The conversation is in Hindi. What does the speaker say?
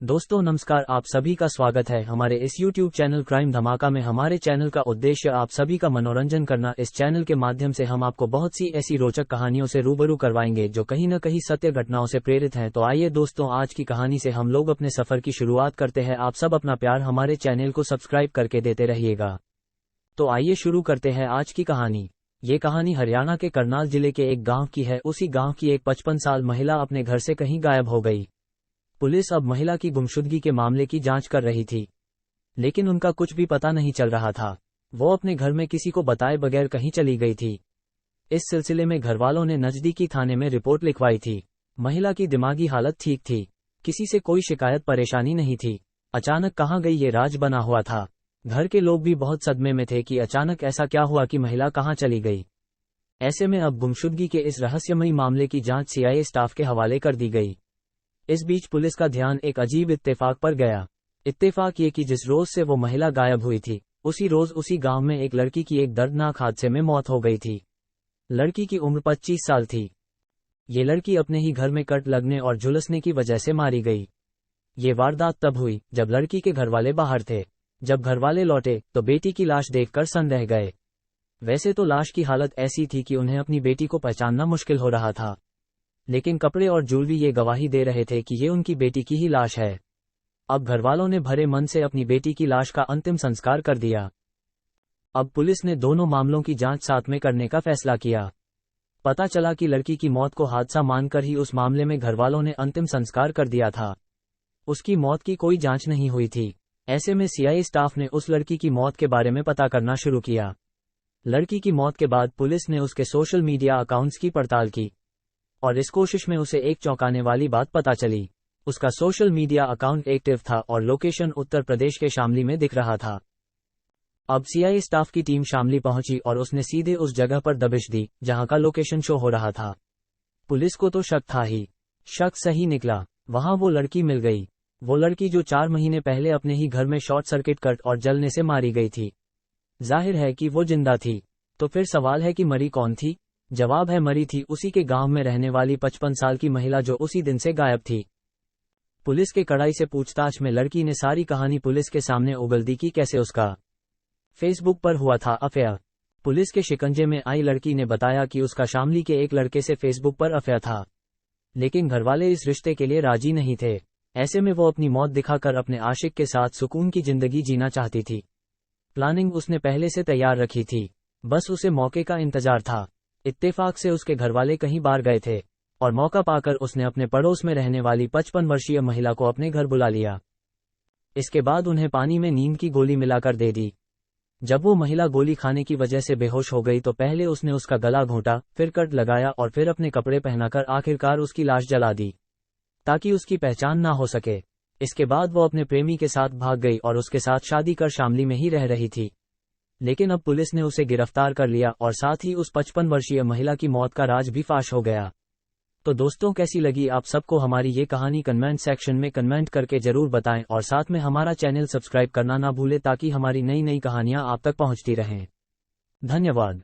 दोस्तों नमस्कार, आप सभी का स्वागत है हमारे इस YouTube चैनल क्राइम धमाका में। हमारे चैनल का उद्देश्य आप सभी का मनोरंजन करना। इस चैनल के माध्यम से हम आपको बहुत सी ऐसी रोचक कहानियों से रूबरू करवाएंगे जो कहीं न कहीं सत्य घटनाओं से प्रेरित हैं। तो आइए दोस्तों, आज की कहानी से हम लोग अपने सफर की शुरुआत करते हैं। आप सब अपना प्यार हमारे चैनल को सब्सक्राइब करके देते रहिएगा। तो आइए शुरू करते हैं आज की कहानी। ये कहानी हरियाणा के करनाल जिले के एक गाँव की है। उसी गाँव की एक 55 साल महिला अपने घर से कहीं गायब हो गई। पुलिस अब महिला की गुमशुदगी के मामले की जांच कर रही थी, लेकिन उनका कुछ भी पता नहीं चल रहा था। वो अपने घर में किसी को बताए बगैर कहीं चली गई थी। इस सिलसिले में घरवालों ने नजदीकी थाने में रिपोर्ट लिखवाई थी। महिला की दिमागी हालत ठीक थी, किसी से कोई शिकायत परेशानी नहीं थी। अचानक कहाँ गई ये राज बना हुआ था। घर के लोग भी बहुत सदमे में थे कि अचानक ऐसा क्या हुआ कि महिला कहाँ चली गई। ऐसे में अब गुमशुदगी के इस रहस्यमयी मामले की जांच CIA स्टाफ के हवाले कर दी गई। इस बीच पुलिस का ध्यान एक अजीब इत्तेफाक पर गया। इत्तेफाक ये कि जिस रोज से वो महिला गायब हुई थी, उसी रोज उसी गांव में एक लड़की की एक दर्दनाक हादसे में मौत हो गई थी। लड़की की उम्र 25 साल थी। ये लड़की अपने ही घर में कट लगने और झुलसने की वजह से मारी गई। ये वारदात तब हुई जब लड़की के घरवाले बाहर थे। जब घरवाले लौटे तो बेटी की लाश देखकर सन रह गए। वैसे तो लाश की हालत ऐसी थी कि उन्हें अपनी बेटी को पहचानना मुश्किल हो रहा था, लेकिन कपड़े और ज्वेलरी ये गवाही दे रहे थे कि ये उनकी बेटी की ही लाश है। अब घरवालों ने भरे मन से अपनी बेटी की लाश का अंतिम संस्कार कर दिया। अब पुलिस ने दोनों मामलों की जांच साथ में करने का फैसला किया। पता चला कि लड़की की मौत को हादसा मानकर ही उस मामले में घरवालों ने अंतिम संस्कार कर दिया था। उसकी मौत की कोई जांच नहीं हुई थी। ऐसे में CIA स्टाफ ने उस लड़की की मौत के बारे में पता करना शुरू किया। लड़की की मौत के बाद पुलिस ने उसके सोशल मीडिया अकाउंट्स की पड़ताल की और इस कोशिश में उसे एक चौंकाने वाली बात पता चली। उसका सोशल मीडिया अकाउंट एक्टिव था और लोकेशन उत्तर प्रदेश के शामली में दिख रहा था। अब CIA स्टाफ की टीम शामली पहुंची और उसने सीधे उस जगह पर दबिश दी जहां का लोकेशन शो हो रहा था। पुलिस को तो शक था ही, शक सही निकला। वहां वो लड़की मिल गई। वो लड़की जो 4 महीने पहले अपने ही घर में शॉर्ट सर्किट कट और जलने से मारी गई थी। जाहिर है कि वो जिंदा थी। तो फिर सवाल है कि मरी कौन थी? जवाब है, मरी थी उसी के गांव में रहने वाली 55 साल की महिला जो उसी दिन से गायब थी। पुलिस के कड़ाई से पूछताछ में लड़की ने सारी कहानी पुलिस के सामने उगल दी कि कैसे उसका फेसबुक पर हुआ था अफेयर। पुलिस के शिकंजे में आई लड़की ने बताया कि उसका शामली के एक लड़के से फेसबुक पर अफेयर था, लेकिन घरवाले इस रिश्ते के लिए राजी नहीं थे। ऐसे में वो अपनी मौत दिखाकर अपने आशिक के साथ सुकून की जिंदगी जीना चाहती थी। प्लानिंग उसने पहले से तैयार रखी थी, बस उसे मौके का इंतजार था। इत्तेफाक से उसके घरवाले कहीं बाहर गए थे और मौका पाकर उसने अपने पड़ोस में रहने वाली 55 वर्षीय महिला को अपने घर बुला लिया। इसके बाद उन्हें पानी में नींद की गोली मिलाकर दे दी। जब वो महिला गोली खाने की वजह से बेहोश हो गई तो पहले उसने उसका गला घोंटा, फिर कट लगाया और फिर अपने कपड़े पहनाकर आखिरकार उसकी लाश जला दी ताकि उसकी पहचान ना हो सके। इसके बाद वो अपने प्रेमी के साथ भाग गई और उसके साथ शादी कर शामली में ही रह रही थी। लेकिन अब पुलिस ने उसे गिरफ्तार कर लिया और साथ ही उस 55 वर्षीय महिला की मौत का राज भी फाश हो गया। तो दोस्तों, कैसी लगी आप सबको हमारी ये कहानी? कमेंट सेक्शन में कमेंट करके जरूर बताएं और साथ में हमारा चैनल सब्सक्राइब करना ना भूलें ताकि हमारी नई नई कहानियां आप तक पहुंचती रहें। धन्यवाद।